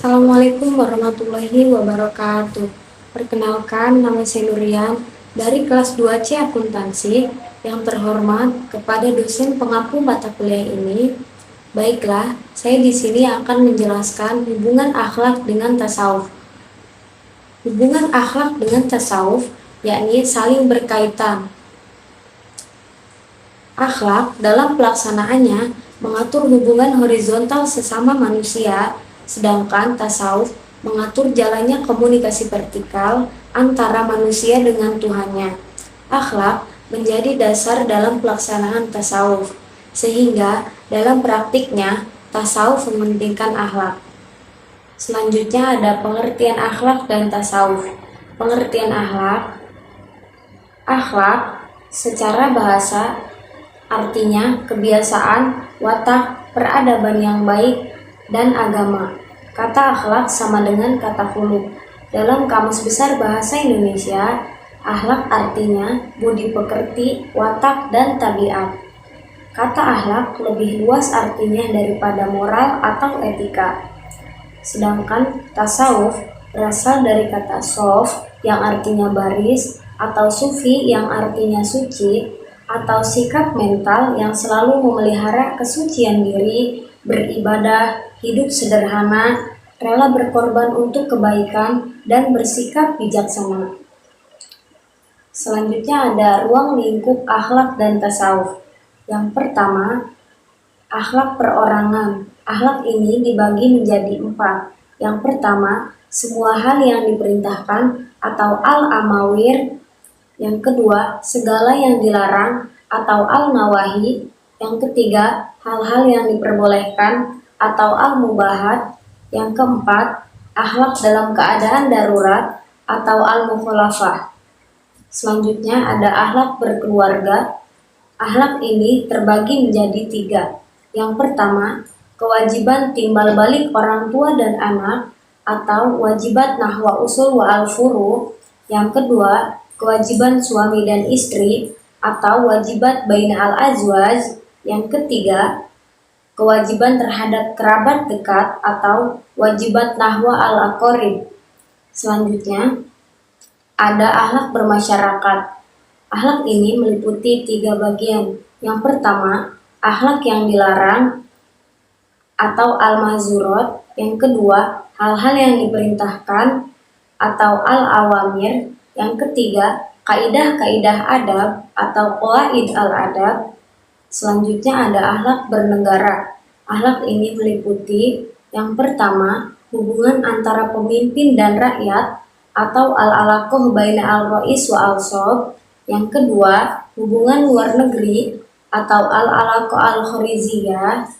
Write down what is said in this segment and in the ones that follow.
Assalamualaikum warahmatullahi wabarakatuh. Perkenalkan, nama saya Nurian dari kelas 2C Akuntansi. Yang terhormat kepada dosen pengampu mata kuliah ini. Baiklah, saya di sini akan menjelaskan hubungan akhlak dengan tasawuf. Hubungan akhlak dengan tasawuf yakni saling berkaitan. Akhlak dalam pelaksanaannya mengatur hubungan horizontal sesama manusia, sedangkan tasawuf mengatur jalannya komunikasi vertikal antara manusia dengan Tuhannya. Akhlak menjadi dasar dalam pelaksanaan tasawuf, sehingga dalam praktiknya tasawuf mementingkan akhlak. Selanjutnya ada pengertian akhlak dan tasawuf. Pengertian akhlak. Akhlak secara bahasa artinya kebiasaan, watak, peradaban yang baik, dan agama. Kata akhlak sama dengan kata khuluq. Dalam Kamus Besar Bahasa Indonesia, akhlak artinya budi pekerti, watak, dan tabiat. Kata akhlak lebih luas artinya daripada moral atau etika. Sedangkan tasawuf berasal dari kata sof yang artinya baris, atau sufi yang artinya suci, atau sikap mental yang selalu memelihara kesucian diri, beribadah, hidup sederhana, rela berkorban untuk kebaikan, dan bersikap bijaksana. Selanjutnya ada ruang lingkup akhlak dan tasawuf. Yang pertama, akhlak perorangan. Akhlak ini dibagi menjadi 4. Yang pertama, semua hal yang diperintahkan atau al-amawir. Yang kedua, segala yang dilarang atau al-nawahi. Yang ketiga, hal-hal yang diperbolehkan atau al-mubahat. Yang keempat, akhlak dalam keadaan darurat atau al-mukhalafah. Selanjutnya ada akhlak berkeluarga. Akhlak ini terbagi menjadi 3. Yang pertama, kewajiban timbal balik orang tua dan anak atau wajibat nahwa usul wa al-furu. Yang kedua, kewajiban suami dan istri atau wajibat baina al-azwaj. Yang ketiga, kewajiban terhadap kerabat dekat atau wajibat nahwa al-aqarib. Selanjutnya, ada akhlak bermasyarakat. Akhlak ini meliputi 3 bagian. Yang pertama, akhlak yang dilarang atau al-mahzurat. Yang kedua, hal-hal yang diperintahkan atau al-awamir. Yang ketiga, kaidah-kaidah adab atau qawaid al-adab. Selanjutnya ada akhlak bernegara. Akhlak ini meliputi yang pertama, hubungan antara pemimpin dan rakyat atau al-alaqah baina al-rais wa al-sob. Yang kedua, hubungan luar negeri atau al-alaqah al-khariziyah.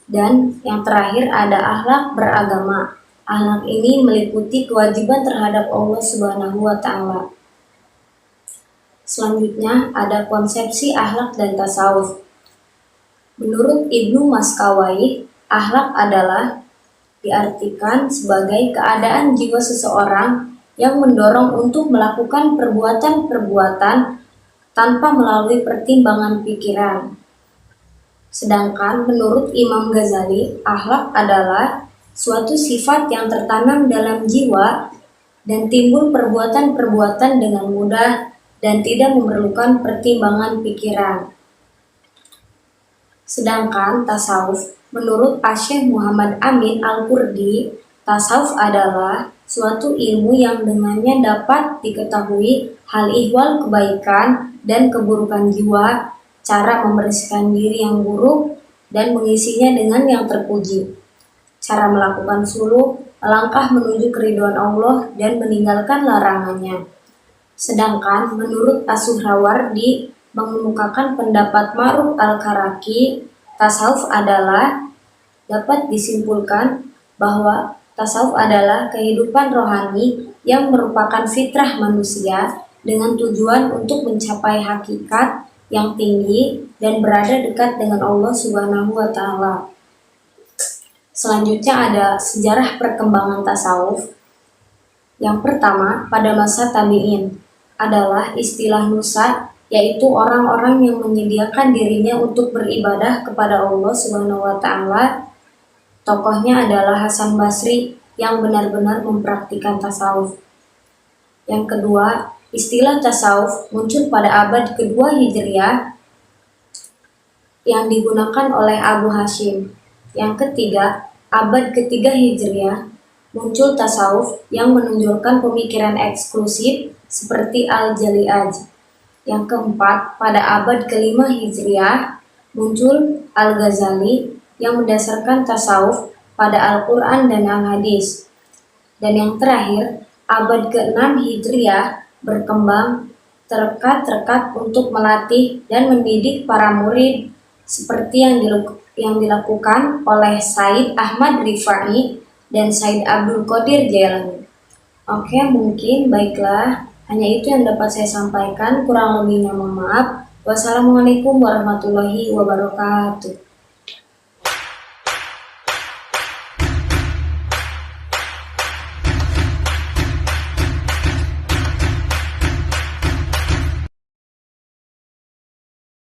Dan yang terakhir ada akhlak beragama. Akhlak ini meliputi kewajiban terhadap Allah Subhanahu wa Ta'ala. Selanjutnya ada konsepsi akhlak dan tasawuf. Menurut Ibnu Maskawai, akhlak adalah diartikan sebagai keadaan jiwa seseorang yang mendorong untuk melakukan perbuatan-perbuatan tanpa melalui pertimbangan pikiran. Sedangkan menurut Imam Ghazali, akhlak adalah suatu sifat yang tertanam dalam jiwa dan timbul perbuatan-perbuatan dengan mudah dan tidak memerlukan pertimbangan pikiran. Sedangkan tasawuf, menurut Asy-Syaikh Muhammad Amin Al-Qurdi, tasawuf adalah suatu ilmu yang dengannya dapat diketahui hal ihwal kebaikan dan keburukan jiwa, cara membersihkan diri yang buruk dan mengisinya dengan yang terpuji, cara melakukan suluk, melangkah menuju keridhaan Allah dan meninggalkan larangannya. Sedangkan menurut As-Suhrawardi mengemukakan pendapat Ma'ruf Al-Karaki, tasawuf adalah dapat disimpulkan bahwa tasawuf adalah kehidupan rohani yang merupakan fitrah manusia dengan tujuan untuk mencapai hakikat yang tinggi dan berada dekat dengan Allah Subhanahu wa Ta'ala. Selanjutnya ada sejarah perkembangan tasawuf. Yang pertama, pada masa tabi'in adalah istilah nusa, yaitu orang-orang yang menyediakan dirinya untuk beribadah kepada Allah Subhanahu wa Ta'ala. Tokohnya adalah Hasan Basri yang benar-benar mempraktikkan tasawuf. Yang kedua, istilah tasawuf muncul pada abad kedua Hijriah yang digunakan oleh Abu Hashim. Yang ketiga, abad ketiga Hijriah muncul tasawuf yang menunjukkan pemikiran eksklusif seperti Al-Jali'aj. Yang keempat, pada abad kelima Hijriah muncul Al-Ghazali yang mendasarkan tasawuf pada Al-Quran dan Al-Hadis. Dan yang terakhir, abad ke-6 Hijriah berkembang terkat-terkat untuk melatih dan mendidik para murid seperti yang dilakukan oleh Said Ahmad Rifai dan Said Abdul Qadir Jailani. Oke, mungkin baiklah, hanya itu yang dapat saya sampaikan, kurang lebihnya mohon maaf. Wassalamualaikum warahmatullahi wabarakatuh.